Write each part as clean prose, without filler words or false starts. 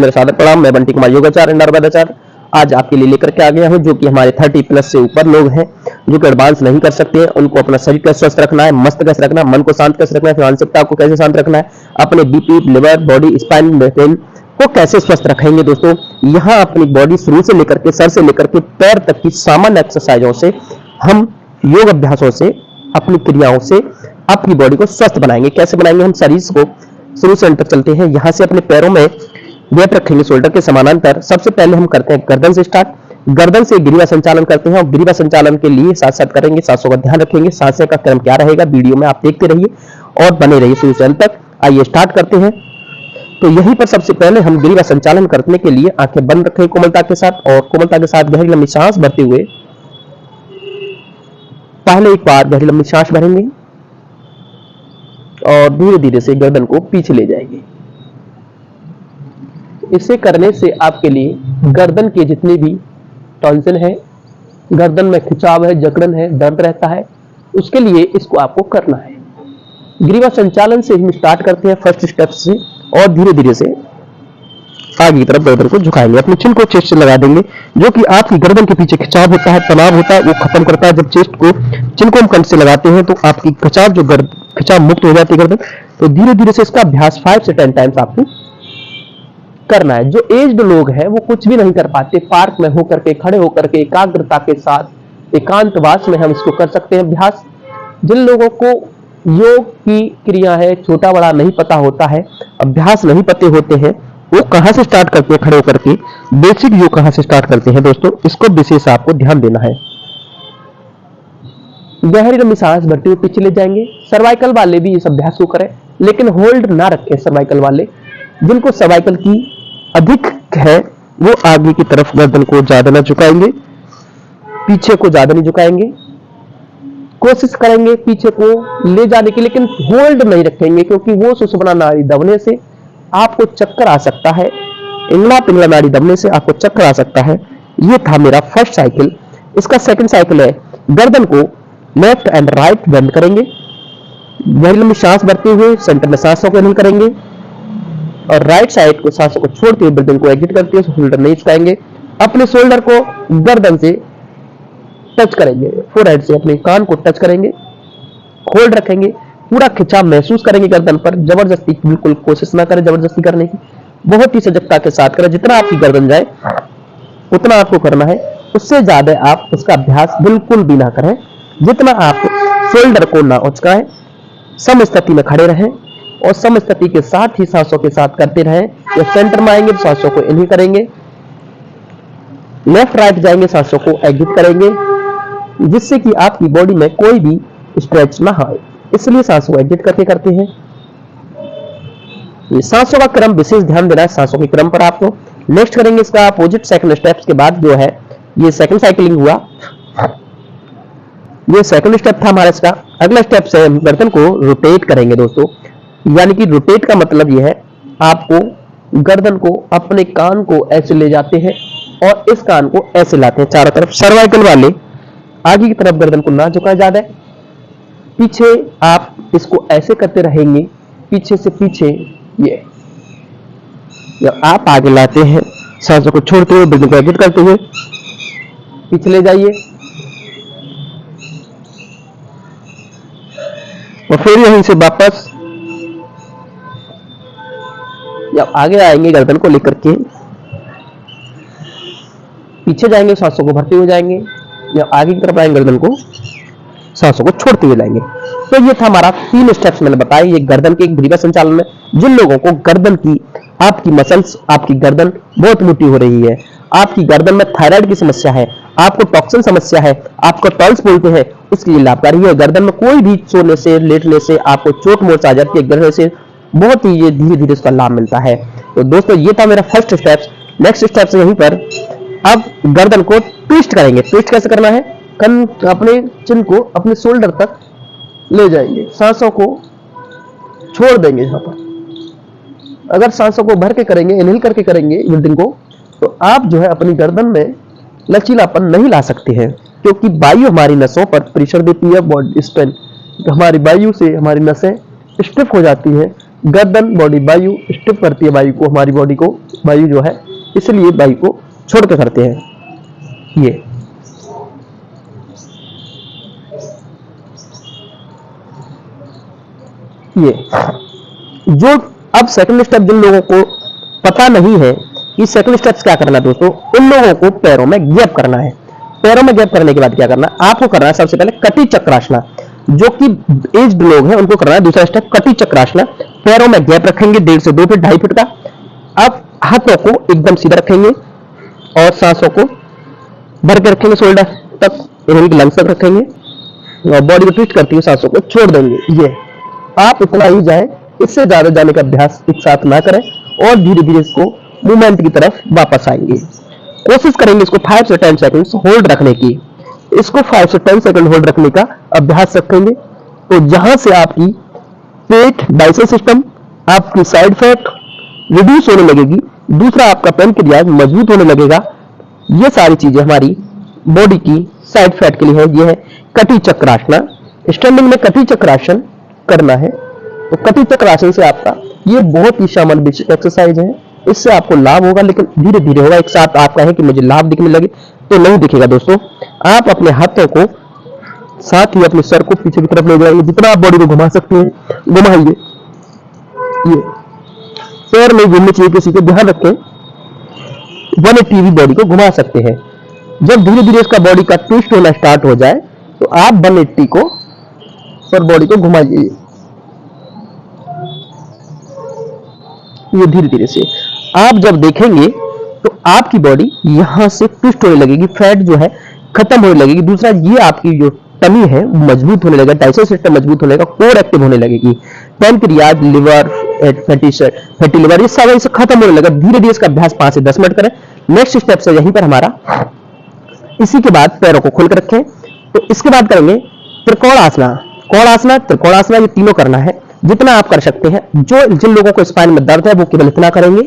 मेरे साथ प्रणाम, मैं बंटी कुमार योगाचार्य नर्मदाचार्य आज आपके लिए लेकर के आ गया हूं जो कि हमारे 30 प्लस से ऊपर लोग हैं जो कि एडवांस नहीं कर सकते हैं। उनको अपना शरीर कैसे स्वस्थ रखना है, मस्त कैसे रखना है, मन को शांत कैसे रखना है, मानसिकता को कैसे शांत रखना है, अपने BP, liver, body, spine, brain को कैसे स्वस्थ रखेंगे। दोस्तों यहाँ अपनी बॉडी शुरू से लेकर के सर से लेकर के पैर तक की सामान्य एक्सरसाइजों से, हम योग अभ्यासों से, अपनी क्रियाओं से आपकी बॉडी को स्वस्थ बनाएंगे। कैसे बनाएंगे? हम शरीर को शुरू से अंत तक चलते हैं। यहाँ से अपने पैरों में गैप रखेंगे शोल्डर के समानांतर। सबसे पहले हम करते हैं गर्दन से स्टार्ट। गर्दन से ग्रीवा संचालन करते हैं और ग्रीवा संचालन के लिए साथ साथ करेंगे, सांसों का ध्यान रखेंगे। सांसें का क्रम क्या रहेगा वीडियो में आप देखते रहिए और बने रहिए शुरू से अंत तक। आइए स्टार्ट करते हैं। तो यहीं पर सबसे पहले हम ग्रीवा संचालन करने के लिए आंखें बंद रखें कोमलता के साथ, और कोमलता के साथ गहरी लंबी सांस भरते हुए पहले एक बार गहरी लंबी सांस भरेंगे और धीरे धीरे से गर्दन को पीछे ले जाएंगे। इसे करने से आपके लिए गर्दन के जितने भी टॉन्सिल है, गर्दन में खिंचाव है, जकड़न है, दर्द रहता है, उसके लिए इसको आपको करना है। ग्रीवा संचालन से हम स्टार्ट करते हैं फर्स्ट स्टेप से और धीरे धीरे से आगे की तरफ गर्दन को झुकाएंगे। अपने चिन को चेस्ट से लगा देंगे, जो कि आपकी गर्दन के पीछे खिंचाव होता है, तनाव होता है, वो खत्म करता है। जब चिन को हम कंठ से लगाते हैं तो आपकी खिंचाव मुक्त हो जाती है गर्दन। तो धीरे धीरे से इसका अभ्यास 5 से 10 टाइम्स आपको करना है। जो एज्ड लोग हैं वो कुछ भी नहीं कर पाते, पार्क में होकर के, खड़े होकर के, एकाग्रता के साथ एकांतवास में हम इसको कर सकते हैं अभ्यास। जिन लोगों को योग की क्रिया है छोटा बड़ा नहीं पता होता है, अभ्यास नहीं पते होते हैं, वो कहां से स्टार्ट करते हैं, खड़े होकर के बेसिक योग कहां से स्टार्ट करते हैं दोस्तों, इसको विशेष आपको ध्यान देना है। गहरी लंबी सांस भरते हुए पीछे ले जाएंगे। सर्वाइकल वाले भी इस अभ्यास को करें, लेकिन होल्ड ना रखें। सर्वाइकल वाले, जिनको सर्वाइकल की अधिक है, वो आगे की तरफ गर्दन को ज्यादा न झुकाएंगे, पीछे को ज्यादा नहीं झुकाएंगे। कोशिश करेंगे पीछे को ले जाने की, लेकिन होल्ड नहीं रखेंगे, क्योंकि वो सुषुम्ना नाड़ी दबने से आपको चक्कर आ सकता है। इंगला पिंगला नाड़ी दबने से आपको चक्कर आ सकता है। ये था मेरा फर्स्ट साइकिल। इसका सेकंड साइकिल है, गर्दन को लेफ्ट एंड राइट बेंड करेंगे। गहरी लंबी सांस भरते हुए सेंटर में सांसों को इनहेल करेंगे और राइट साइड को सांसों को छोड़ते हुए ब्रीदिंग को एग्जिट करते हुए शोल्डर नहीं झुकाएंगे। अपने शोल्डर को गर्दन से टच करेंगे, फोरहेड से अपने कान को टच करेंगे, होल्ड रखेंगे, पूरा खिंचाव महसूस करेंगे गर्दन पर। जबरदस्ती बिल्कुल कोशिश ना करें जबरदस्ती करने की, बहुत ही सजगता के साथ करें। जितना आपकी गर्दन जाए उतना आपको करना है, उससे ज्यादा आप उसका अभ्यास बिल्कुल भी ना करें। जितना आप शोल्डर को ना उचकाएं, सम स्थिति में खड़े रहें और सम स्थिति के साथ ही सांसों के साथ करते रहें। जब सेंटर में आएंगे तो सांसों को इनहेल करेंगे, लेफ्ट राइट जाएंगे, सांसों को एग्जिट करेंगे, जिससे कि आपकी बॉडी में कोई भी स्ट्रेच ना आए, इसलिए सांसों को एग्जिट करके करते हैं। ये सांसों का क्रम विशेष ध्यान देना है, सांसों के क्रम पर आपको। नेक्स्ट करेंगे इसका अपोजिट सेकंड स्टेप्स के बाद जो है, ये सेकंड साइकिलिंग हुआ, ये सेकंड स्टेप था हमारा। इसका अगला स्टेप से हम गर्दन को रोटेट करेंगे दोस्तों। यानी कि रोटेट का मतलब यह है, आपको गर्दन को, अपने कान को ऐसे ले जाते हैं और इस कान को ऐसे लाते हैं चारों तरफ। सर्वाइकल वाले आगे की तरफ गर्दन को ना झुकाए ज्यादा, पीछे आप इसको ऐसे करते रहेंगे, पीछे से पीछे। ये जब आप आगे लाते हैं, सांसों को छोड़ते हुए ब्रीदिंग को एग्जिट करते हुए पीछे ले जाइए और फिर यहीं से वापस जब आगे आएंगे गर्दन को लेकर के पीछे जाएंगे, सांसों को भरते हुए जाएंगे। जब आगे की तरफ आएंगे गर्दन को सांसों को छोड़ते हुए लाएंगे। तो ये था हमारा 3 स्टेप्स मैंने बताए। ये गर्दन के ग्रीवा संचालन में जिन लोगों को गर्दन की, आपकी मसल्स, आपकी गर्दन बहुत मोटी हो रही है, आपकी गर्दन में थायराइड की समस्या है, आपको टॉक्सिन समस्या है, आपको टॉल्स बोलते हैं, इसके लिए लाभकारी है। गर्दन में कोई भी सोने से, लेटने से आपको चोट मोच आ जाती है, गिरने से बहुत ही ये धीरे धीरे इसका लाभ मिलता है। तो दोस्तों ये था मेरा फर्स्ट स्टेप्स। नेक्स्ट स्टेप्स यहीं पर, अब गर्दन को ट्विस्ट करेंगे। ट्विस्ट कैसे करना है? अपने चिन को अपने शोल्डर तक ले जाएंगे, सांसों को छोड़ देंगे। यहाँ पर अगर सांसों को भर के करेंगे, इनहेल करके करेंगे ब्रीदिंग को, तो आप जो है अपनी गर्दन में लचीलापन नहीं ला सकते हैं, क्योंकि वायु हमारी नसों पर प्रेशर देती है। बॉडी स्ट्रेन, हमारी वायु से हमारी नसें स्टिफ हो जाती हैं। गर्दन बॉडी वायु स्टिफ करती है वायु को, हमारी बॉडी को, वायु जो है, इसलिए वायु को छोड़ के करते हैं। ये जो अब सेकंड स्टेप जिन लोगों को पता नहीं है कि सेकंड स्टेप क्या करना है दोस्तों, उन लोगों को पैरों में गैप करना है। पैरों में गैप करने के बाद क्या करना है, आपको करना है सबसे पहले कटी चक्रासना, जो कि एज्ड लोग हैं उनको करना है। दूसरा स्टेप कटी चक्रासना, पैरों में गैप रखेंगे 1.5 से 2 फीट 2.5 फीट का। अब हाथों को एकदम सीधा रखेंगे और सांसों को भर के रखेंगे शोल्डर तक, लंग्स तक रखेंगे और बॉडी को ट्विस्ट करते हुए सांसों को छोड़ देंगे। ये आप इतना ही जाए, इससे ज्यादा जाने का अभ्यास एक साथ ना करें और धीरे धीरे इसको मूवमेंट की तरफ वापस आएंगे। कोशिश करेंगे इसको 5 से 10 सेकंड्स होल्ड रखने की। इसको 5 से 10 सेकंड होल्ड रखने का अभ्यास रखेंगे तो जहां से आपकी पेट डाइजेस्टिव सिस्टम, आपकी साइड फैट रिड्यूस होने लगेगी, दूसरा आपका पैनक्रियाज मजबूत होने लगेगा। ये सारी चीजें हमारी बॉडी की साइड फैट के लिए है। ये है कटी चक्रासना। स्टैंडिंग में कटी चक्रासन करना है तो कटी चक्रासन से आपका ये बहुत ही सामान्य बेसिक एक्सरसाइज है, इससे आपको लाभ होगा लेकिन धीरे धीरे होगा। एक साथ आप कहें कि मुझे लाभ दिखने लगे तो नहीं दिखेगा दोस्तों। आप अपने हाथों को साथ ही अपने सर को पीछे की तरफ ले जाएंगे, जितना आप बॉडी को घुमा सकते हैं घुमाइए। ये पैर नहीं घूमने चाहिए किसी को, ध्यान रखें 180 भी बॉडी को घुमा सकते हैं। जब धीरे धीरे इसका बॉडी का ट्विस्ट होना स्टार्ट हो जाए तो आप 180 को और बॉडी को घुमाइए। ये धीरे धीरे से आप जब देखेंगे तो आपकी बॉडी यहां से ट्विस्ट होने लगेगी, फैट जो है खत्म होने लगेगी। दूसरा ये आपकी जो टमी है मजबूत होने लगेगा, डाइजेस्टिव सिस्टम मजबूत होने लगेगा, कोर एक्टिव होने लगेगी, पैनक्रियाज, लिवर, फैटी लिवर ये सब इसे खत्म होने लगेगा। धीरे धीरे इसका अभ्यास 5 से 10 मिनट करें। नेक्स्ट स्टेप से यहीं पर हमारा, इसी के बाद पैरों को खोल कर रखें। तो इसके बाद करेंगे त्रिकोण आसना, कोण आसना, त्रिकोण आसना, ये तीनों करना है जितना आप कर सकते हैं। जो जिन लोगों को स्पाइन में दर्द है वो केवल इतना करेंगे।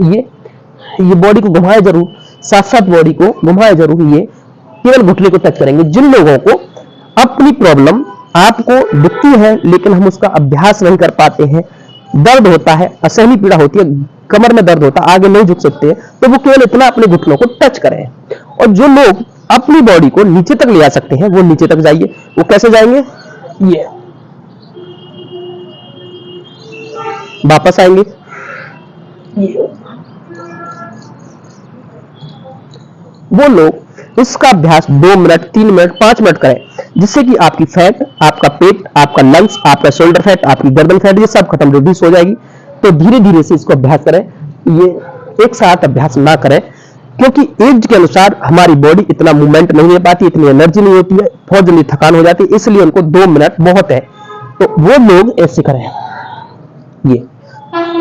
ये बॉडी को घुमाए जरूर, साथ साथ बॉडी को घुमाए जरूर। ये केवल घुटने को टच करेंगे। जिन लोगों को अपनी प्रॉब्लम आपको दिखती है लेकिन हम उसका अभ्यास नहीं कर पाते हैं, दर्द होता है, असहनीय पीड़ा होती है, कमर में दर्द होता है, आगे नहीं झुक सकते, तो वो केवल इतना अपने घुटनों को टच करें। और जो लोग अपनी बॉडी को नीचे तक ले आ सकते हैं वो नीचे तक जाइए। वो कैसे जाएंगे, ये वापस आएंगे, वो लोग इसका अभ्यास 2 मिनट, 3 मिनट, 5 मिनट करें, जिससे कि आपकी फैट, आपका पेट, आपका लंग्स, आपका शोल्डर फैट, आपकी गर्दन फैट ये सब खत्म, रिड्यूस हो जाएगी। तो धीरे धीरे से इसको अभ्यास करें। ये एक साथ अभ्यास ना करें क्योंकि एज के अनुसार हमारी बॉडी इतना मूवमेंट नहीं ले पाती, इतनी एनर्जी नहीं होती है, बहुत जल्दी थकान हो जाती है, इसलिए उनको 2 मिनट बहुत है। तो वो लोग ऐसे करें, ये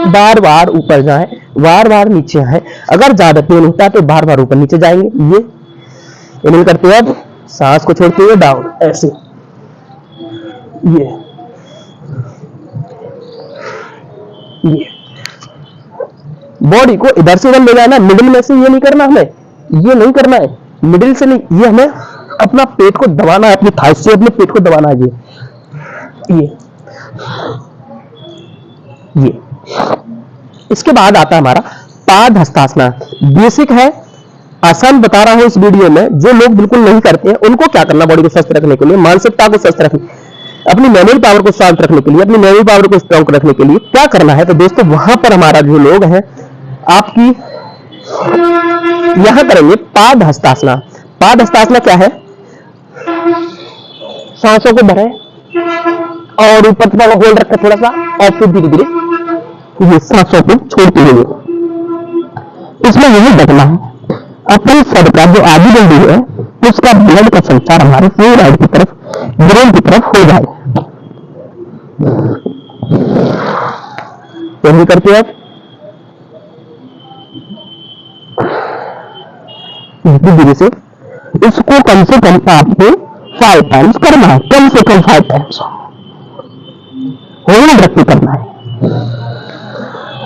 बार बार ऊपर जाएं, बार बार नीचे आए। अगर ज्यादा पेन होता है तो बार बार ऊपर नीचे जाएंगे। ये इनहेल करते हैं, अब सांस को छोड़ते हुए डाउन, ऐसे। ये बॉडी को इधर से उधर ले जाना, मिडिल में से ये नहीं करना हमें, ये नहीं करना है, मिडिल से नहीं, ये हमें अपना पेट को दबाना है, अपनी थाई से अपने पेट को दबाना है। ये इसके बाद आता है हमारा पाद हस्तासना। बेसिक है, आसान बता रहा हूं इस वीडियो में। जो लोग बिल्कुल नहीं करते हैं उनको क्या करना, बॉडी को स्वस्थ रखने के लिए, मानसिकता को स्वस्थ रखने, अपनी मेमोरी पावर को शांत रखने के लिए, अपनी मेमोरी पावर को स्ट्रांग रखने के लिए क्या करना है। तो दोस्तों वहां पर हमारा जो लोग हैं आपकी यहां करेंगे पाद हस्तासना। पाद हस्तासना क्या है, सांसों को भरें और ऊपर तक होल्ड रखें थोड़ा सा, और फिर धीरे धीरे ये सांसों को छोड़ते हुए इसमें यही देखना है अपने सर का जो आधी बंदी है उसका ब्लड का संचार हमारे फोरहेड की तरफ, ब्रेन की तरफ हो जाए। यही करते हैं धीरे से। इसको कम से कम आपको 5 टाइम्स करना है, कम से कम 5 टाइम्स होल्ड रख के करना है।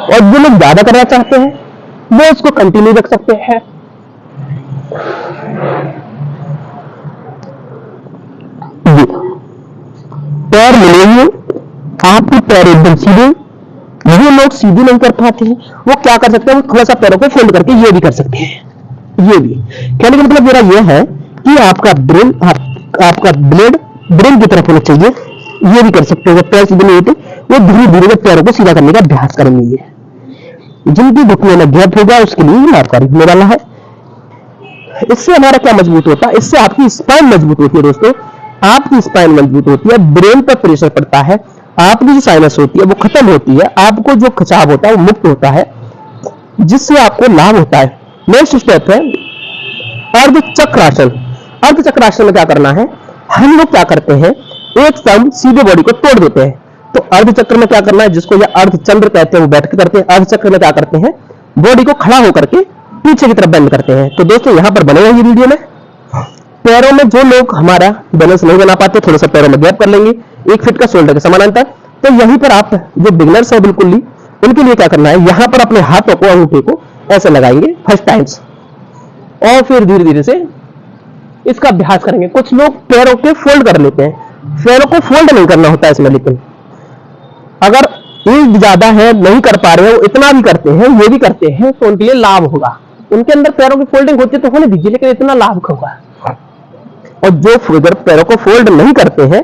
और जो लोग ज्यादा करना चाहते हैं वो इसको कंटिन्यू रख सकते हैं। पैर मिलेंगे, आपके पैर एकदम सीधे, जो लोग सीधी नहीं कर पाते हैं वो क्या कर सकते हैं, वो थोड़ा सा पैरों को फोल्ड करके ये भी कर सकते हैं। ये भी कहने का मतलब मेरा ये है कि आपका ब्रेन आपका ब्लेड ब्रेन की तरफ होना चाहिए। ये भी कर सकते हो, पैर सीधे नहीं होते वो धीरे धीरे पैरों को सीधा करने का अभ्यास करेंगे। ये जिनकी घुटने में गैप होगा उसके लिए लाभकारी होने वाला है। इससे हमारा क्या मजबूत होता है, इससे आपकी स्पाइन मजबूत होती है दोस्तों। आपकी स्पाइन मजबूत होती है, ब्रेन पर प्रेशर पड़ता है, आपकी जो साइनस होती है वो खत्म होती है, आपको जो खिंचाव होता है वो मुक्त होता है, जिससे आपको लाभ होता है। नेक्स्ट स्टेप है अर्ध चक्रासन। अर्ध चक्रासन में क्या करना है, हम लोग क्या करते हैं एकदम सीधे बॉडी को तोड़ देते हैं। तो अर्ध चक्र में क्या करना है, जिसको ये अर्ध चंद्र कहते हैं वो बैठ के करते हैं। अर्ध चक्र में क्या करते हैं, बॉडी को खड़ा होकर के पीछे की तरफ बेंड करते हैं। तो दोस्तों यहां पर बने हैं ये वीडियो में पैरों में जो लोग हमारा बैलेंस नहीं बना पाते थोड़ा सा पैरों में गैप कर लेंगे 1 फीट का शोल्डर के समानांतर। तो यहीं पर आप जो बिगनर्स है बिल्कुल ही उनके लिए क्या करना है, यहां पर अपने हाथों को अंगूठे को ऐसे लगाएंगे फर्स्ट टाइम्स और फिर धीरे धीरे से इसका अभ्यास करेंगे। कुछ लोग पैरों के फोल्ड कर लेते हैं, पैरों को फोल्ड नहीं करना होता है इसमें, लेकिन अगर एज ज्यादा है नहीं कर पा रहे हो इतना भी करते हैं ये भी करते हैं तो उनके लिए लाभ होगा। उनके अंदर पैरों की फोल्डिंग होती है तो होने दीजिए, लेकिन इतना लाभ होगा। और जो फिगर पैरों को फोल्ड नहीं करते हैं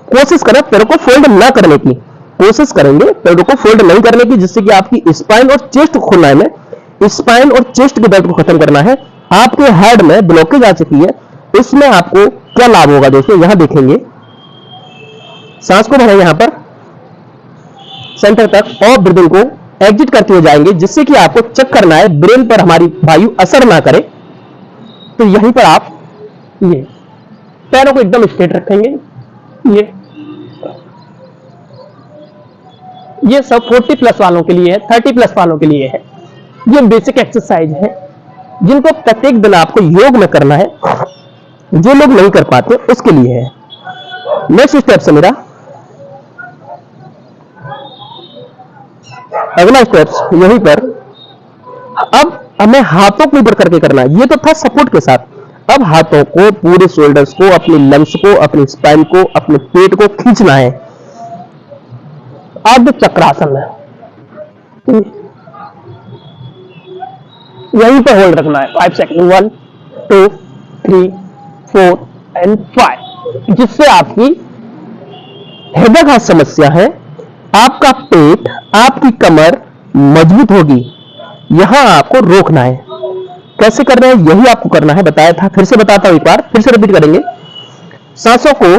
कोशिश करें पैरों को फोल्ड ना करने की, कोशिश करेंगे पैरों को फोल्ड नहीं करने की, जिससे कि आपकी स्पाइन और चेस्ट खोलना है। में स्पाइन और चेस्ट के दर्द को खत्म करना है। आपके हेड में ब्लॉकेज आ चुकी है, इसमें आपको क्या लाभ होगा दोस्तों यहां देखेंगे। सांस को भरें यहां पर सेंटर तक और ब्रीदिंग को एग्जिट करते हुए जाएंगे, जिससे कि आपको चेक करना है ब्रेन पर हमारी वायु असर ना करे। तो यहीं पर आप ये पैरों को एकदम स्ट्रेट रखेंगे। ये सब 40 प्लस वालों के लिए है, 30 प्लस वालों के लिए है। ये बेसिक एक्सरसाइज है जिनको प्रत्येक दिन आपको योग में करना है, जो लोग नहीं कर पाते उसके लिए है। नेक्स्ट स्टेप से मेरा अगला स्टेप यहीं पर अब हमें हाथों को ऊपर करके करना है। ये तो था सपोर्ट के साथ, अब हाथों को पूरे शोल्डर्स को अपनी लंग्स को अपनी स्पाइन को अपने पेट को खींचना है। अर्ध चक्रासन है, यहीं पर होल्ड रखना है 5 सेकंड 1 2 3 4 एंड 5, जिससे आपकी हृदय घात समस्या है, आपका पेट आपकी कमर मजबूत होगी। यहां आपको रोकना है। कैसे करना है यही आपको करना है, बताया था, फिर से बताता हूं एक बार, फिर से रिपीट करेंगे। सांसों को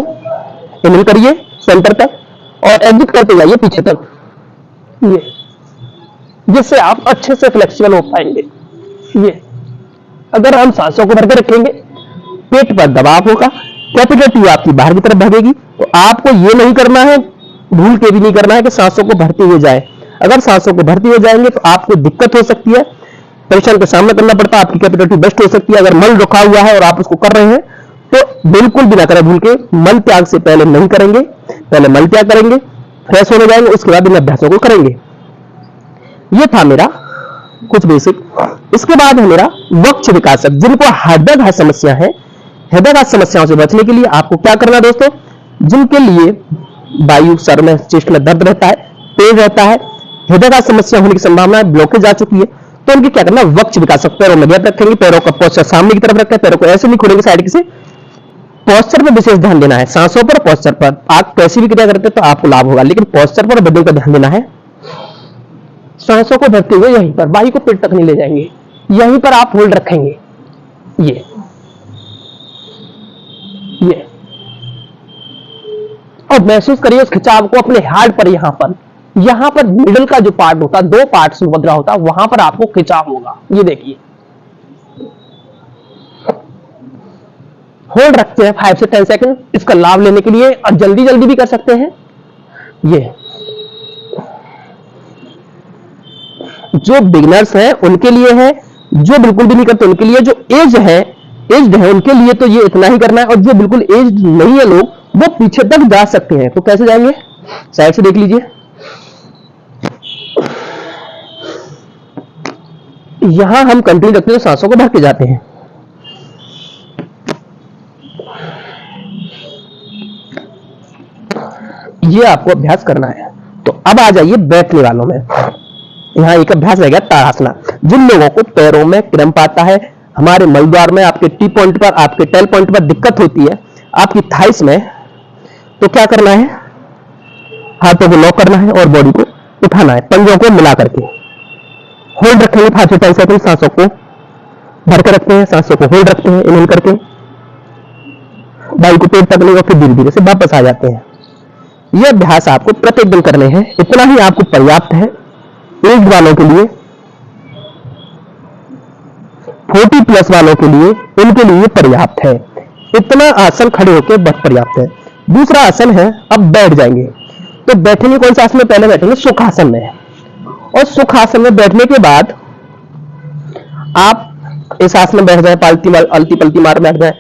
इनहेल करिए सेंटर तक और एग्जिट करते जाइए पीछे तक, ये जिससे आप अच्छे से फ्लेक्सिबल हो पाएंगे। ये अगर हम सांसों को भर के रखेंगे पेट पर दबाव होगा, कैपिटल टी आपकी बाहर की तरफ भागेगी। तो आपको ये नहीं करना है, भूल के भी नहीं करना है कि सांसों को भरते हुए जाए। अगर सांसों को भरते हुए जाएंगे तो आपको दिक्कत हो सकती है, परेशान का सामना करना पड़ता है, आपकी कैपिटल टी बेस्ट हो सकती है। अगर मल रुका हुआ है और आप उसको कर रहे हैं तो बिल्कुल भी ना करें, भूल के मल त्याग से पहले नहीं करेंगे, पहले मल त्याग करेंगे, फ्रेश होने जाएंगे, उसके बाद इन अभ्यासों को करेंगे। ये था मेरा कुछ बेसिक। इसके बाद है मेरा वक्ष विकासक, जिनको हृदय घात समस्या है। हृदय घात समस्याओं से बचने के लिए आपको क्या करना है दोस्तों, जिनके लिए वायु सर में चेस्ट में दर्द रहता है, पेन रहता है, हृदय घात समस्या होने की संभावना है, ब्लॉकेज आ चुकी है, तो उनके क्या करना है वक्ष विकासक। पैरों में गैप रखेंगे, पैरों का पोस्चर सामने की तरफ रखें, पैरों को ऐसे नहीं खोलेंगे साइड से। पोस्चर पर विशेष ध्यान देना है, सांसों पर पोस्चर पर। आप कैसी भी क्रिया करते हैं तो आपको लाभ होगा, लेकिन पोस्चर पर ब्रीदिंग का ध्यान देना है। सांसों को भरते हुए यहीं पर वायु को पेट तक नहीं ले जाएंगे, यहीं पर आप होल्ड रखेंगे। ये और महसूस करिए उस खिंचाव को अपने हार्ट पर। यहां पर मिडल का जो पार्ट होता है, 2 पार्ट्स मुद्रा होता है, वहां पर आपको खिंचाव होगा। ये देखिए होल्ड रखते हैं 5 से 10 सेकंड इसका लाभ लेने के लिए, और जल्दी जल्दी भी कर सकते हैं। ये जो बिगिनर्स हैं उनके लिए है, जो बिल्कुल भी नहीं करते उनके लिए, जो एज्ड है उनके लिए तो ये इतना ही करना है, और जो बिल्कुल एज्ड नहीं है लोग वो पीछे तक जा सकते हैं। तो कैसे जाएंगे, साइड से देख लीजिए। यहां हम कंटिन्यू रखते हैं, सांसों को भर के जाते हैं। ये आपको अभ्यास करना है। तो अब आ जाइए बैठने वालों में। यहाँ एक अभ्यास रह गया ताड़ासना। जिन लोगों को पैरों में क्रैम्प आता है, हमारे मलद्वार में, आपके टी पॉइंट पर, आपके टेल पॉइंट पर दिक्कत होती है, आपकी थाइस में, तो क्या करना है, हाथों को लॉक करना है और बॉडी को उठाना है, पंजों को मिला करके होल्ड रखेंगे 5 से 10 सेकंड। सांसों को भर के रखते हैं, सांसों को होल्ड रखते हैं इनहेल करके, बाई को पेट तक लेगा, फिर धीरे धीरे से वापस आ जाते हैं। यह अभ्यास आपको प्रत्येक दिन करने हैं, इतना ही आपको पर्याप्त है। एज वालों के लिए, 40+ वालों के लिए, उनके लिए पर्याप्त है। इतना आसन खड़े होकर बहुत पर्याप्त है। दूसरा आसन है, अब बैठ जाएंगे। तो बैठेंगे कौन सा आसन में, पहले बैठेंगे सुखासन में। और सुखासन में बैठने के बाद आप इस आसन में बैठ जाए, अलती पलटी मार बैठ जाए,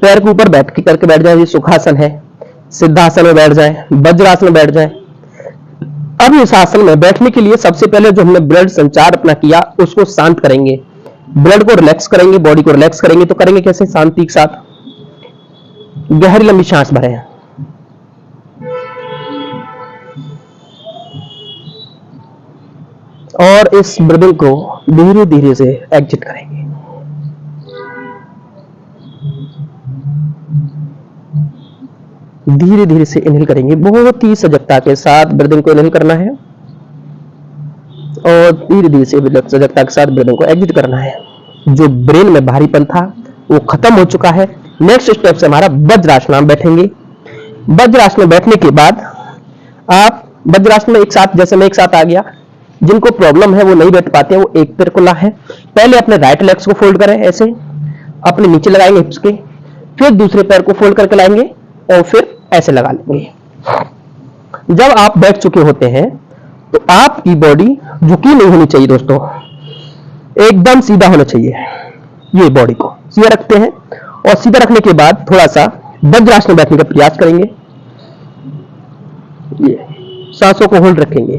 पैर के ऊपर बैठ के करके बैठ जाए, ये सुखासन है। सिद्धासन में बैठ जाए, वज्रासन में बैठ जाए। अब इस आसन में बैठने के लिए सबसे पहले जो हमने ब्लड संचार अपना किया उसको शांत करेंगे, ब्लड को रिलैक्स करेंगे, बॉडी को रिलैक्स करेंगे। तो करेंगे कैसे, शांति के साथ गहरी लंबी सांस भरें और इस ब्रीदिंग को धीरे धीरे से एग्जिट करेंगे। धीरे धीरे से इनहेल करेंगे, बहुत ही सजगता के साथ ब्रीदिंग को इनहेल करना है और धीरे धीरे से सजगता के साथ ब्रीदिंग को एग्जिट करना है। जो ब्रेन में भारीपन था वो खत्म हो चुका है। नेक्स्ट स्टेप से हमारा वज्रासन में बैठेंगे। वज्रासन में बैठने के बाद आप वज्रासन में एक साथ, जैसे मैं एक साथ आ गया, जिनको प्रॉब्लम है वो नहीं बैठ पाते, वो एक पैर को ला है, पहले अपने राइट लेग्स को फोल्ड करें, ऐसे अपने नीचे लगाएंगे हिप्स के, फिर दूसरे पैर को फोल्ड करके लाएंगे और फिर ऐसे लगा लेंगे। जब आप बैठ चुके होते हैं तो आपकी बॉडी झुकी नहीं होनी चाहिए दोस्तों, एकदम सीधा होना चाहिए। ये बॉडी को सीधा रखते हैं और सीधा रखने के बाद थोड़ा सा वज्रासन में बैठने का प्रयास करेंगे। ये सांसों को होल्ड रखेंगे,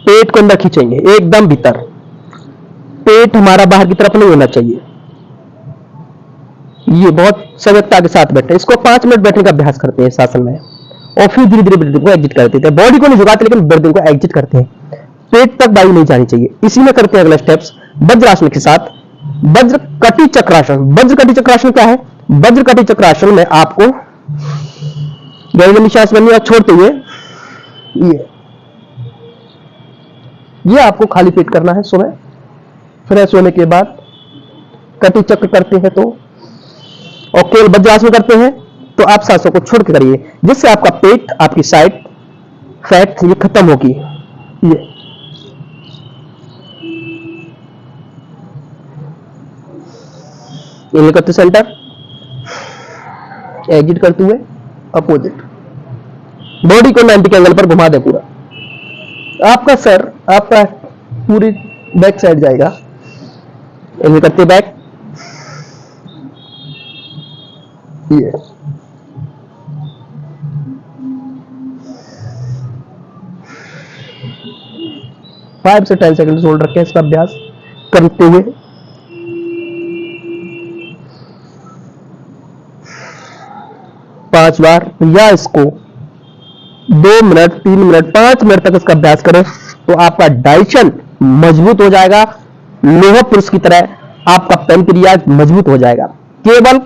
पेट को अंदर खींचेंगे एकदम भीतर, पेट हमारा बाहर की तरफ नहीं होना चाहिए। ये बहुत सजगता के साथ बैठे। इसको 5 मिनट बैठने का अभ्यास करते हैं इस आसन में और फिर धीरे धीरे ब्रीदिंग को एग्जिट कर देते हैं। बॉडी को नहीं झुकाते लेकिन ब्रीदिंग को एग्जिट करते हैं, पेट तक वायु नहीं जानी चाहिए। इसी में करते हैं अगला स्टेप्स वज्रासन के साथ वज्र कटी चक्रासन। वज्र कटी चक्रासन क्या है, वज्र कटी चक्रासन में आपको गहरी लंबी सांस बननी है छोड़ते हुए ये आपको खाली पेट करना है। सुबह फ्रेश होने के बाद कटी चक्र करते हैं तो, और केवल वज्रासन करते हैं तो आप सांसों को छोड़ के करिए, जिससे आपका पेट, आपकी साइड फैट ये खत्म होगी। ये इनहेल करते सेंटर, एग्जिट करते हुए अपोजिट, बॉडी को 90 के एंगल पर घुमा दे पूरा। आपका सर, आपका पूरी बैक साइड जाएगा। इनहेल करते बैक, ये 5 से 10 सेकंड होल्ड रखें इसका अभ्यास करते हुए। पांच बार, या इसको 2 मिनट, 3 मिनट, 5 मिनट तक इसका अभ्यास करें तो आपका डाइजेशन मजबूत हो जाएगा। लोह पुरुष की तरह आपका पेनक्रियाज मजबूत हो जाएगा केवल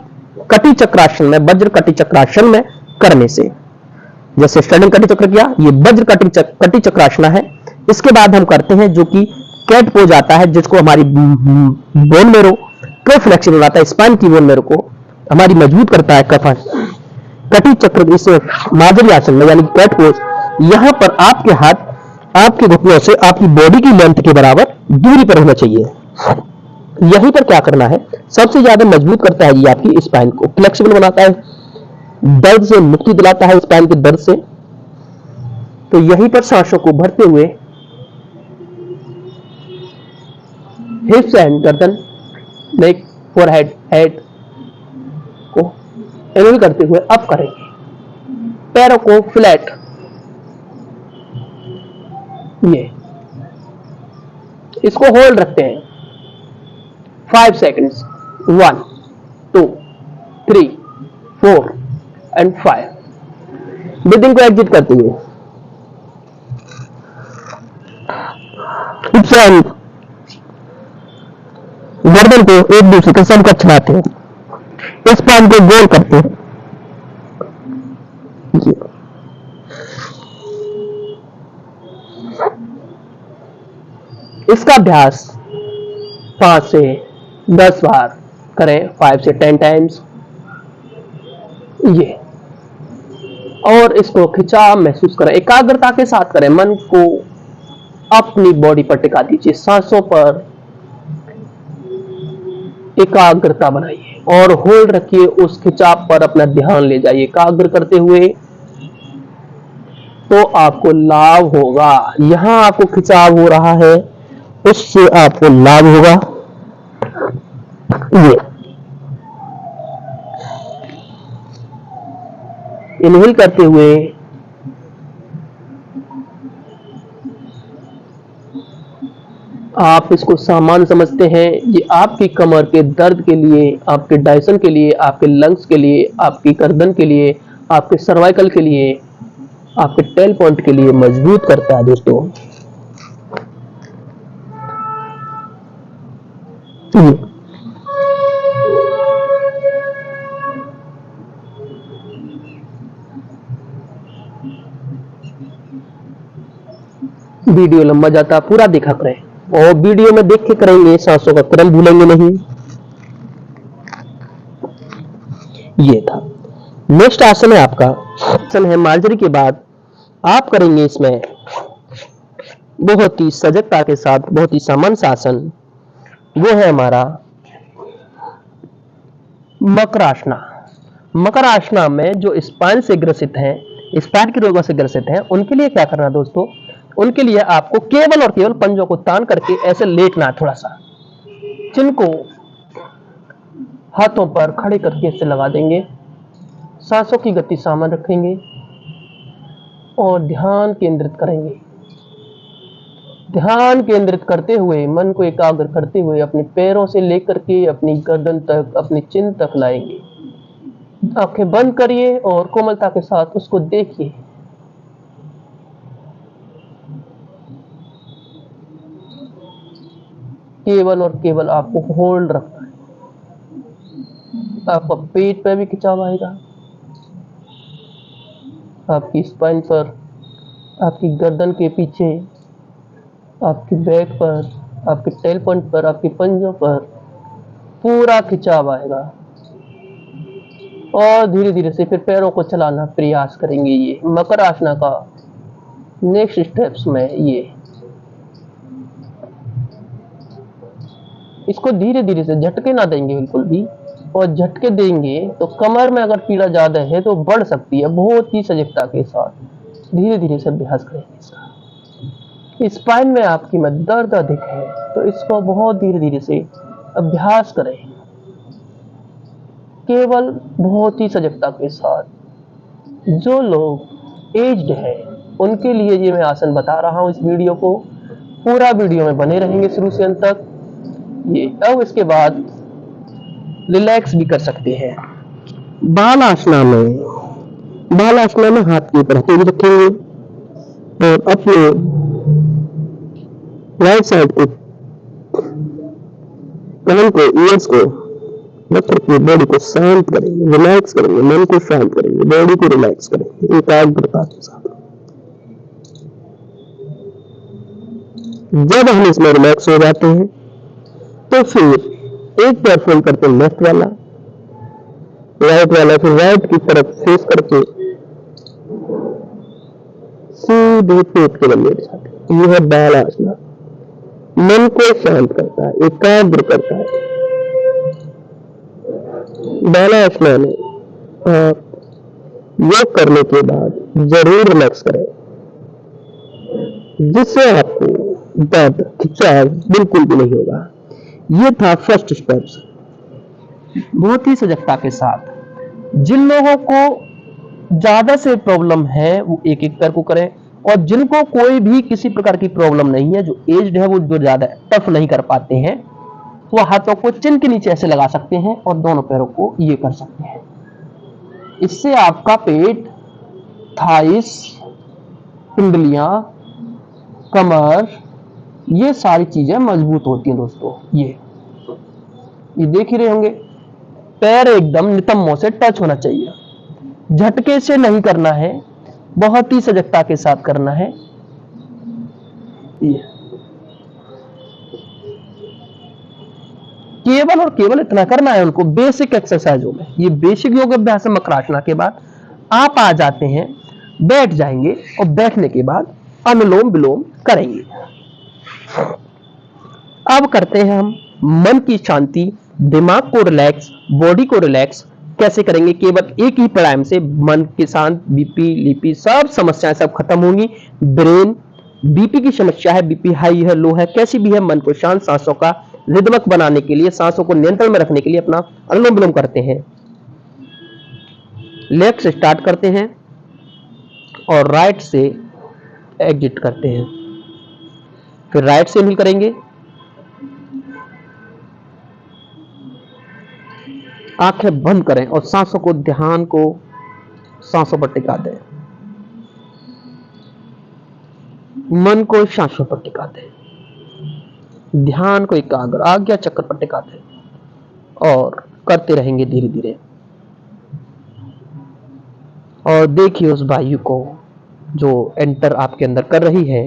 कटी चक्रासन में, वज्र कटी चक्रासन में करने से। जैसे स्टैंडिंग कटी चक्र किया, ये वज्र कटी चक्रासन है। इसके बाद हम करते हैं जो कि कैट पोज आता है, जिसको हमारी बोन मेरो को फ्लेक्सिबल बनाता है, स्पाइन की बोन मेरो को हमारी मजबूत करता है। कफन कटी चक्र, इस माधुरी आसन में यानी कैट पोज, यहां पर आपके हाथ आपके घुटनों से आपकी बॉडी की लेंथ के बराबर दूरी पर होना चाहिए। यहीं पर क्या करना है, सबसे ज्यादा मजबूत करता है ये आपकी स्पाइन को, फ्लेक्सिबल बनाता है, दर्द से मुक्ति दिलाता है, स्पाइन के दर्द से। तो यहीं पर सांसों को भरते हुए हिप्स एंड गर्दन, नेक, फोरहेड, हेड को इनहेल करते हुए अप करेंगे, पैरों को फ्लैट, ये इसको होल्ड रखते हैं 5 सेकंड्स, 1 2 3 4 एंड 5। ब्रीदिंग को एग्जिट करते हुए हम गर्दन को एक दूसरे के समकक्ष लाते हैं, स्पाइन को गोल करते हैं। इसका अभ्यास 5 से 10 बार करें, 5 से 10 टाइम्स ये, और इसको खिंचाव महसूस करें, एकाग्रता के साथ करें। मन को अपनी बॉडी पर टिका दीजिए, सांसों पर एकाग्रता बनाइए और होल्ड रखिए, उस खिंचाव पर अपना ध्यान ले जाइए एकाग्र करते हुए, तो आपको लाभ होगा। यहां आपको खिंचाव हो रहा है, उससे आपको लाभ होगा। ये इनहेल करते हुए आप इसको सामान्य समझते हैं, ये आपकी कमर के दर्द के लिए, आपके डायसन के लिए, आपके लंग्स के लिए, आपकी गर्दन के लिए, आपके सर्वाइकल के लिए, आपके टेल पॉइंट के लिए मजबूत करता है दोस्तों। वीडियो लंबा जाता, पूरा देखा करें, और वीडियो में देख के करेंगे, सांसों का क्रम भूलेंगे नहीं। ये था। नेक्स्ट आसन है आपका, आसन है मार्जरी के बाद आप करेंगे इसमें बहुत ही सजगता के साथ, बहुत ही सामान्य आसन, वो है हमारा मकरासना। मकरासना में जो स्पाइन से ग्रसित हैं, स्पाइन के रोगों से ग्रसित हैं, उनके लिए क्या करना दोस्तों, उनके लिए आपको केवल और केवल पंजों को तान करके ऐसे लेटना है, थोड़ा सा चिन को हाथों पर खड़े करके ऐसे लगा देंगे, सांसों की गति सामान्य रखेंगे और ध्यान केंद्रित करेंगे। ध्यान केंद्रित करते हुए, मन को एकाग्र करते हुए अपने पैरों से लेकर के अपनी गर्दन तक, अपनी चिन तक लाएंगे। आंखें बंद करिए और कोमलता के साथ उसको देखिए। केवल और केवल आपको होल्ड रखना है। आपका पेट पे भी खिंचाव आएगा, आपकी स्पाइन पर, आपकी गर्दन के पीछे, आपकी बैक पर, आपके टेल पॉइंट पर, आपके पंजों पर पूरा खिंचाव आएगा। और धीरे धीरे से फिर पैरों को चलाना प्रयास करेंगे। ये मकर आसना का नेक्स्ट स्टेप्स में ये, इसको धीरे धीरे से झटके ना देंगे बिल्कुल भी, और झटके देंगे तो कमर में अगर पीड़ा ज्यादा है तो बढ़ सकती है। बहुत ही सजगता के साथ धीरे धीरे से अभ्यास करेंगे इसका। स्पाइन में आपकी में दर्द अधिक है तो इसको बहुत धीरे धीरे से अभ्यास करें, केवल बहुत ही सजगता के साथ। जो लोग एज्ड है उनके लिए ये मैं आसन बता रहा हूं। इस वीडियो को पूरा वीडियो में बने रहेंगे शुरू से अंत तक। ये अब इसके बाद रिलैक्स भी कर सकते हैं। बाल आसना में हाथ के ऊपर तेज रखेंगे और अपने राइट साइड को, कान को, ईयर्स को रख के बॉडी को शांत करेंगे, रिलैक्स करेंगे, मन को शांत करेंगे, बॉडी को रिलैक्स करेंगे एकाग्रता के साथ। जब हम इसमें रिलैक्स हो जाते हैं तो फिर एक पैर फोल्ड करते हैं लेफ्ट वाला, राइट वाला, फिर राइट की तरफ फेस करके सीधे पेट के बल लेट जाते हैं। यह है बाल आसना, मन को शांत करता है, एकाग्र करता है। बाल आसना में आप योग करने के बाद जरूर रिलैक्स करें, जिससे आपको दर्द, खिंचाव बिल्कुल भी नहीं होगा। ये था फर्स्ट स्टेप्स, बहुत ही सजगता के साथ। जिन लोगों को ज्यादा से प्रॉब्लम है वो एक एक पैर को करें, और जिनको कोई भी किसी प्रकार की प्रॉब्लम नहीं है, जो एज्ड है, वो जो ज्यादा टफ नहीं कर पाते हैं, वो हाथों को चिन के नीचे ऐसे लगा सकते हैं और दोनों पैरों को ये कर सकते हैं। इससे आपका पेट, थाइस, पिंडलियां, कमर, ये सारी चीजें मजबूत होती हैं दोस्तों। ये देख ही रहे होंगे, पैर एकदम नितंबों से टच होना चाहिए, झटके से नहीं करना है, बहुत ही सजगता के साथ करना है। ये केवल और केवल इतना करना है उनको बेसिक एक्सरसाइजों में। ये बेसिक योग अभ्यास है। मकरासना के बाद आप आ जाते हैं, बैठ जाएंगे और बैठने के बाद अनुलोम विलोम करेंगे। अब करते हैं हम मन की शांति, दिमाग को रिलैक्स, बॉडी को रिलैक्स कैसे करेंगे। केवल एक ही प्राणायाम से मन के शांत, बीपी लीपी सब समस्याएं सब खत्म होंगी। ब्रेन बीपी की समस्या है, बीपी हाई है लो है कैसी भी है, मन को शांत, सांसों का रिदमक बनाने के लिए, सांसों को नियंत्रण में रखने के लिए अपना अनुलोम विलोम करते हैं। लेफ्ट से स्टार्ट करते हैं और राइट से एग्जिट करते हैं। फिर राइट से इनहेल करेंगे, आंखें बंद करें और सांसों को, ध्यान को सांसों पर टिका दें, मन को सांसों पर टिका दें, ध्यान को एकाग्र आज्ञा चक्र पर टिका दें और करते रहेंगे धीरे धीरे। और देखिए उस वायु को जो एंटर आपके अंदर कर रही है।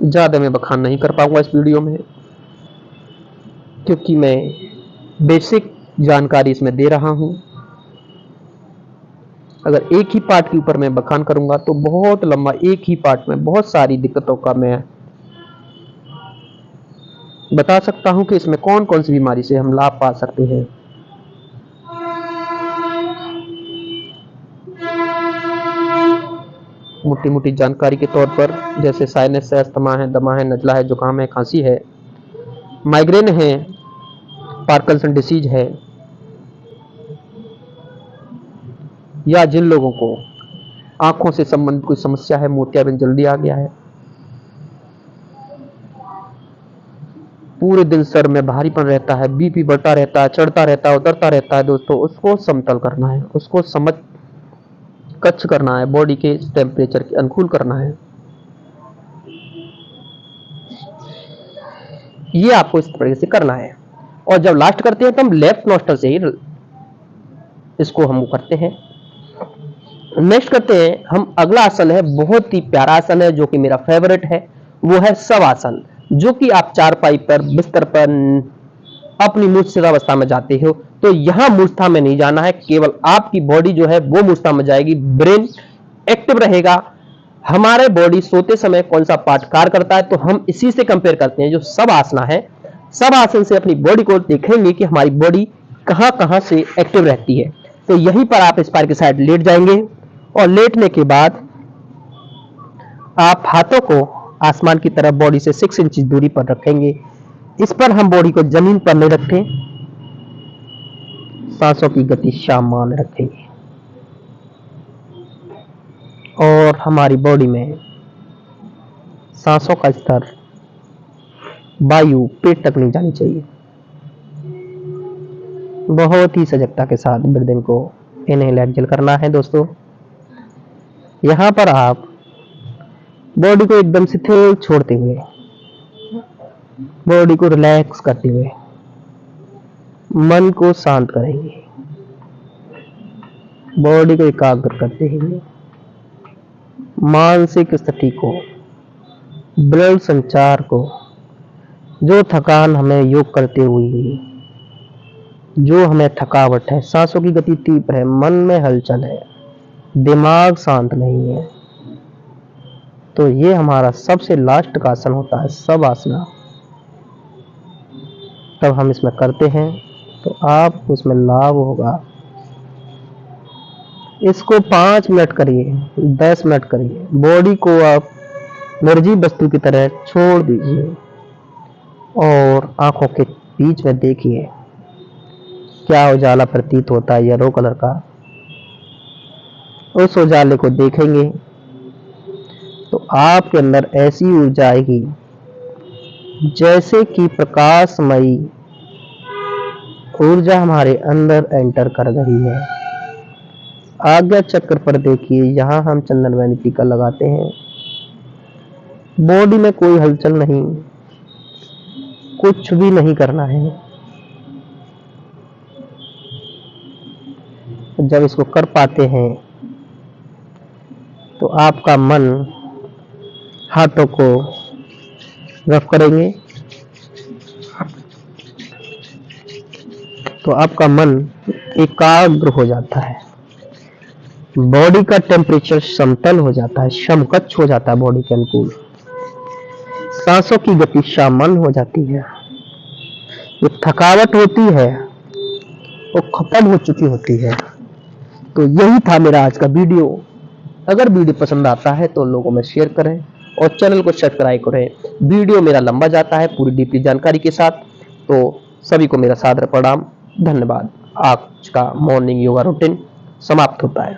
ज्यादा मैं बखान नहीं कर पाऊंगा इस वीडियो में, क्योंकि मैं बेसिक जानकारी इसमें दे रहा हूं। अगर एक ही पार्ट के ऊपर मैं बखान करूंगा तो बहुत लंबा, एक ही पार्ट में बहुत सारी दिक्कतों का मैं बता सकता हूं कि इसमें कौन कौन सी बीमारी से हम लाभ पा सकते हैं। मोटी मोटी जानकारी के तौर पर, जैसे साइनस है, अस्थमा है, दमा है, नजला है, जुकाम है, खांसी है, माइग्रेन है, पार्किंसन डिसीज है, या जिन लोगों को आंखों से संबंधित कोई समस्या है, मोतियाबिंद जल्दी आ गया है, पूरे दिन सर में भारीपन रहता है, बीपी बढ़ता रहता है, चढ़ता रहता है, उतरता रहता है दोस्तों, उसको समतल करना है, उसको कच्छ करना है, बॉडी के टेम्परेचर के अनुकूल करना है। ये आपको इस तरीके से करना है। और जब लास्ट करते हैं तो हम लेफ्ट नोस्ट्रल से ही इसको हम करते हैं। नेक्स्ट करते हैं हम, अगला आसन है, बहुत ही प्यारा आसन है जो कि मेरा फेवरेट है, वो है शवासन, जो कि आप चारपाई पर, बिस्तर पर अपनी मूर्छित अवस्था में जाते हो। तो यहां मूर्छा में नहीं जाना है, केवल आपकी बॉडी जो है वो मूर्छा में जाएगी, ब्रेन एक्टिव रहेगा। हमारे बॉडी सोते समय कौन सा पार्ट कार्य करता है, तो हम इसी से कंपेयर करते हैं। जो सब आसना है, सब आसन से अपनी बॉडी को देखेंगे कि हमारी बॉडी कहां कहां से एक्टिव रहती है। तो यहीं पर आप इस पैर की साइड लेट जाएंगे और लेटने के बाद आप हाथों को आसमान की तरफ बॉडी से 6 इंच दूरी पर रखेंगे। इस पर हम बॉडी को जमीन पर नहीं रखें, सांसों की गति सामान्य रखेंगे और हमारी बॉडी में सांसों का स्तर, वायु पेट तक नहीं जानी चाहिए। बहुत ही सजगता के साथ ब्रीदिंग को इनहेल एक्सहेल करना है दोस्तों। यहां पर आप बॉडी को एकदम शिथिल छोड़ते हुए, बॉडी को रिलैक्स करते हुए मन को शांत करेंगे, बॉडी को एकाग्र करते हुए मानसिक स्थिति को, ब्लड संचार को, जो थकान हमें योग करते हुए, जो हमें थकावट है, सांसों की गति तीव्र है, मन में हलचल है, दिमाग शांत नहीं है, तो ये हमारा सबसे लास्ट का आसन होता है सब आसना। तब हम इसमें करते हैं तो आपको इसमें लाभ होगा। इसको 5 मिनट करिए, 10 मिनट करिए, बॉडी को आप निर्जीव वस्तु की तरह छोड़ दीजिए और आंखों के बीच में देखिए क्या उजाला प्रतीत होता है, येलो कलर का। उस उजाले को देखेंगे तो आपके अंदर ऐसी ऊर्जा आएगी जैसे कि प्रकाशमयी ऊर्जा हमारे अंदर एंटर कर गई है। आज्ञा चक्र पर देखिए, यहाँ हम चंदन बैनी टीका लगाते हैं। बॉडी में कोई हलचल नहीं, कुछ भी नहीं करना है। जब इसको कर पाते हैं तो आपका मन, हाथों को रफ करेंगे तो आपका मन एकाग्र हो जाता है, बॉडी का टेम्परेचर समतल हो जाता है, समकक्ष हो जाता है बॉडी के अनुकूल, सांसों की गति सामान्य हो जाती है, जो थकावट होती है वो खत्म हो चुकी होती है। तो यही था मेरा आज का वीडियो। अगर वीडियो पसंद आता है तो लोगों में शेयर करें और चैनल को सब्सक्राइब करें। वीडियो मेरा लंबा जाता है पूरी डीपली जानकारी के साथ, तो सभी को मेरा सादर प्रणाम, धन्यवाद। आज का मॉर्निंग योगा रूटीन समाप्त होता है।